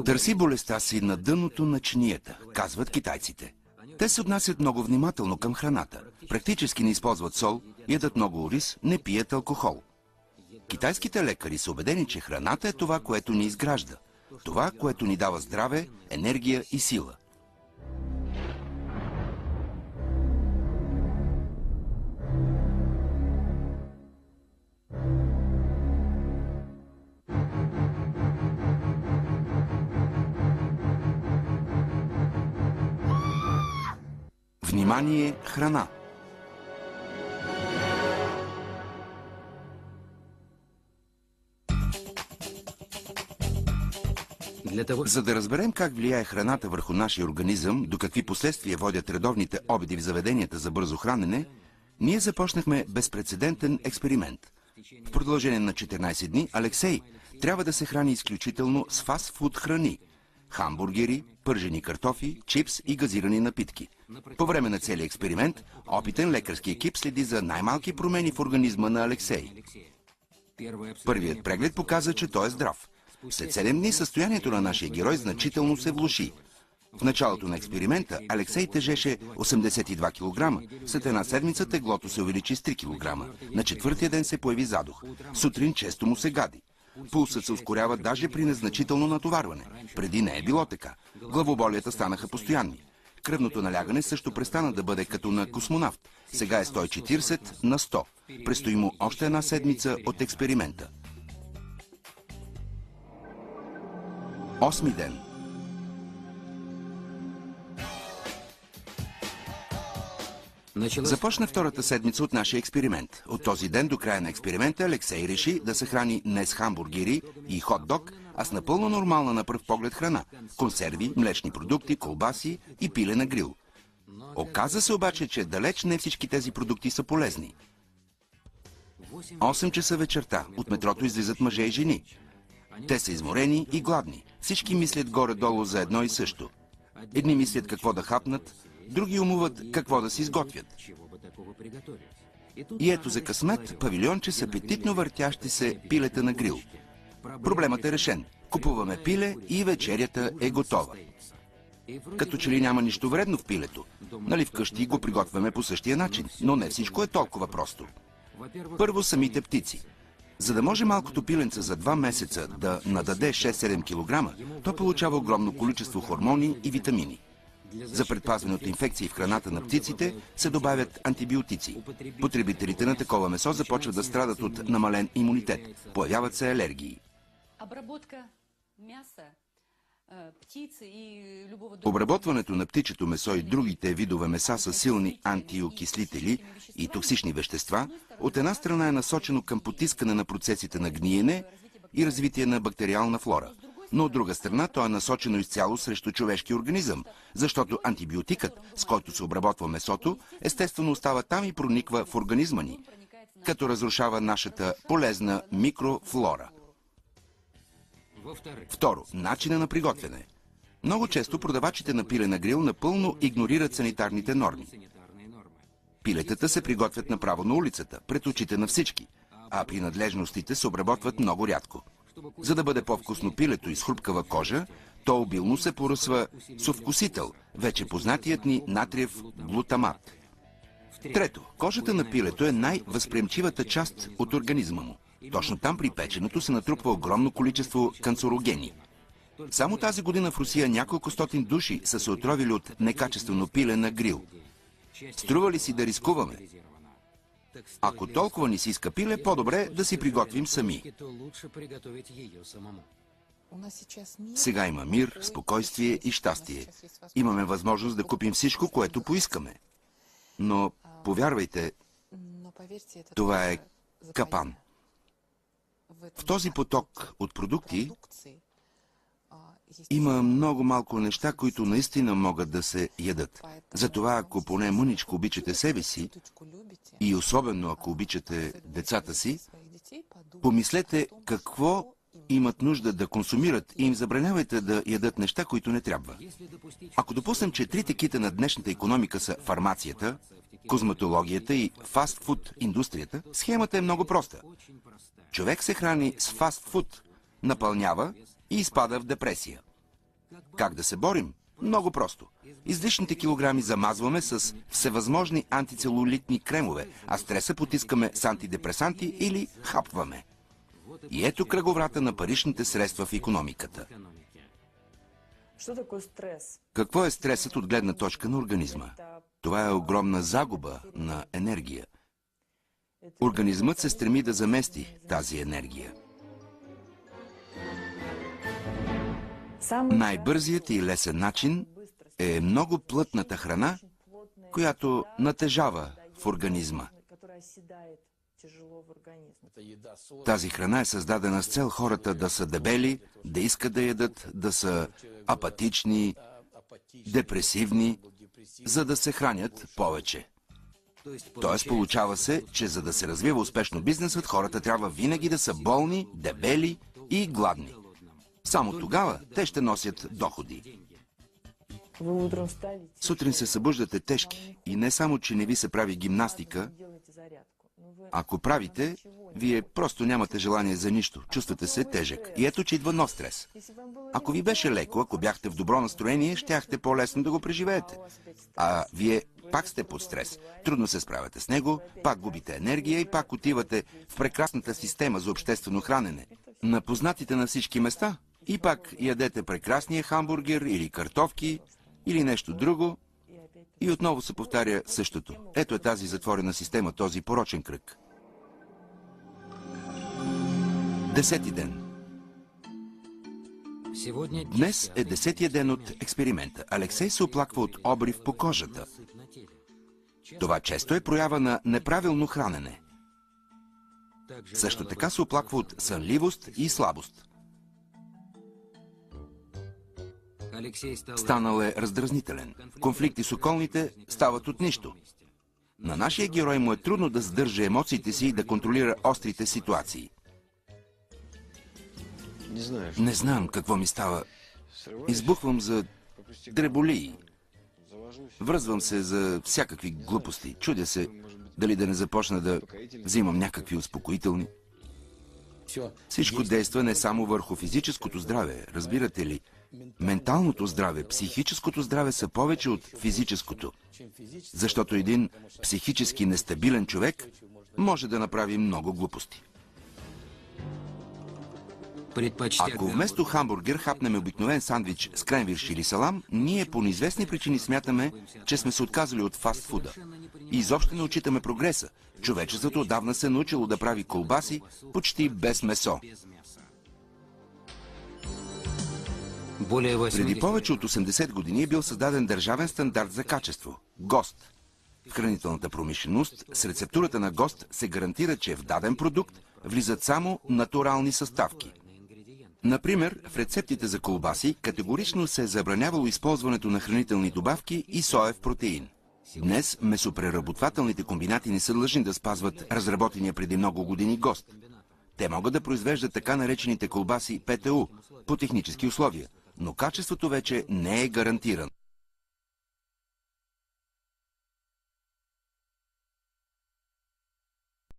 Търси болестта си на дъното на чинията, казват китайците. Те се отнасят много внимателно към храната. Практически не използват сол, ядат много ориз, не пият алкохол. Китайските лекари са убедени, че храната е това, което ни изгражда. Това, което ни дава здраве, енергия и сила. Внимание, храна! За да разберем как влияе храната върху нашия организъм, до какви последствия водят редовните обеди в заведенията за бързо хранене, ние започнахме безпрецедентен експеримент. В продължение на 14 дни Алексей трябва да се храни изключително с фастфуд храни – хамбургери, пържени картофи, чипс и газирани напитки. По време на целия експеримент, опитен лекарски екип следи за най-малки промени в организма на Алексей. Първият преглед показа, че той е здрав. След 7 дни състоянието на нашия герой значително се влоши. В началото на експеримента Алексей тежеше 82 кг. След една седмица теглото се увеличи с 3 кг. На четвъртия ден се появи задух. Сутрин често му се гади. Пулсът се ускорява даже при незначително натоварване. Преди не е било така. Главоболията станаха постоянни. Кръвното налягане също престана да бъде като на космонавт. Сега е 140/100. Престои му още една седмица от експеримента. 8-ми ден. Започна втората седмица от нашия експеримент. От този ден до края на експеримента Алексей реши да се храни не с хамбургери и хот-дог, а с напълно нормална на пръв поглед храна – консерви, млечни продукти, колбаси и пиле на грил. Оказа се обаче, че далеч не всички тези продукти са полезни. 8 часа вечерта от метрото излизат мъже и жени. Те са изморени и гладни. Всички мислят горе-долу за едно и също. Едни мислят какво да хапнат, други умуват какво да си изготвят. И ето за късмет павилионче с апетитно въртящи се пилета на грил. Проблемът е решен. Купуваме пиле и вечерята е готова. Като че ли няма нищо вредно в пилето. Нали вкъщи го приготвяме по същия начин, но не всичко е толкова просто. Първо самите птици. За да може малкото пиленце за 2 месеца да нададе 6-7 кг, то получава огромно количество хормони и витамини. За предпазване от инфекции в храната на птиците се добавят антибиотици. Потребителите на такова месо започват да страдат от намален имунитет. Появяват се алергии. Обработването на птичето месо и другите видове меса с силни антиокислители и токсични вещества от една страна е насочено към потискане на процесите на гниене и развитие на бактериална флора. Но от друга страна то е насочено изцяло срещу човешкия организъм, защото антибиотикът, с който се обработва месото, естествено остава там и прониква в организма ни, като разрушава нашата полезна микрофлора. Второ, начина на приготвяне. Много често продавачите на пиле на грил напълно игнорират санитарните норми. Пилетата се приготвят направо на улицата, пред очите на всички, а принадлежностите се обработват много рядко. За да бъде по-вкусно пилето и с хрупкава кожа, то обилно се поръсва с овкусител, вече познатият ни натриев глутамат. Трето, кожата на пилето е най-възприемчивата част от организма му. Точно там при печеното се натрупва огромно количество канцерогени. Само тази година в Русия няколко стотин души са се отровили от некачествено пиле на грил. Струва ли си да рискуваме? Ако толкова ни си иска пиле, по-добре да си приготвим сами. Сега има мир, спокойствие и щастие. Имаме възможност да купим всичко, което поискаме. Но, повярвайте, това е капан. В този поток от продукти има много малко неща, които наистина могат да се ядат. Затова, ако поне мъничко обичате себе си, и особено ако обичате децата си, помислете какво имат нужда да консумират и им забранявайте да ядат неща, които не трябва. Ако допуснем, че трите кита на днешната икономика са фармацията, козметологията и фастфуд индустрията, схемата е много проста. Човек се храни с фастфуд, напълнява и изпада в депресия. Как да се борим? Много просто. Излишните килограми замазваме с всевъзможни антицелулитни кремове, а стреса потискаме с антидепресанти или хапваме. И ето кръговрата на паричните средства в икономиката. Какво е стресът от гледна точка на организма? Това е огромна загуба на енергия. Организмът се стреми да замести тази енергия. Най-бързият и лесен начин е много плътната храна, която натежава в организма. Тази храна е създадена с цел хората да са дебели, да искат да ядат, да са апатични, депресивни, за да се хранят повече. Тоест получава се, че за да се развива успешно бизнесът, хората трябва винаги да са болни, дебели и гладни. Само тогава те ще носят доходи. Сутрин се събуждате тежки и не само, че не ви се прави гимнастика, ако правите, вие просто нямате желание за нищо, чувствате се тежък. И ето, че идва нов стрес. Ако ви беше леко, ако бяхте в добро настроение, щяхте по-лесно да го преживеете. А вие пак сте под стрес, трудно се справяте с него, пак губите енергия и пак отивате в прекрасната система за обществено хранене, на познатите на всички места, и пак ядете прекрасния хамбургер или картофки, или нещо друго, и отново се повтаря същото. Ето е тази затворена система, този порочен кръг. 10-ти ден. Днес е 10-тия ден от експеримента. Алексей се оплаква от обрив по кожата. Това често е проява на неправилно хранене. Също така се оплаква от сънливост и слабост. Станал е раздразнителен. Конфликти с околните стават от нищо. На нашия герой му е трудно да сдържа емоциите си и да контролира острите ситуации. Не знам какво ми става. Избухвам за дреболии. Връзвам се за всякакви глупости. Чудя се дали да не започна да взимам някакви успокоителни. Всичко действа не само върху физическото здраве, разбирате ли? Менталното здраве, психическото здраве са повече от физическото. Защото един психически нестабилен човек може да направи много глупости. Ако вместо хамбургер хапнем обикновен сандвич с кренвирш или салам, ние по неизвестни причини смятаме, че сме се отказали от фастфуда. И изобщо не отчитаме прогреса. Човечеството отдавна се е научило да прави колбаси почти без месо. Преди повече от 80 години е бил създаден държавен стандарт за качество – ГОСТ. В хранителната промишленост с рецептурата на ГОСТ се гарантира, че в даден продукт влизат само натурални съставки. Например, в рецептите за колбаси категорично се е забранявало използването на хранителни добавки и соев протеин. Днес месопреработвателните комбинати не са длъжни да спазват разработения преди много години ГОСТ. Те могат да произвеждат така наречените колбаси ПТУ по технически условия, но качеството вече не е гарантирано.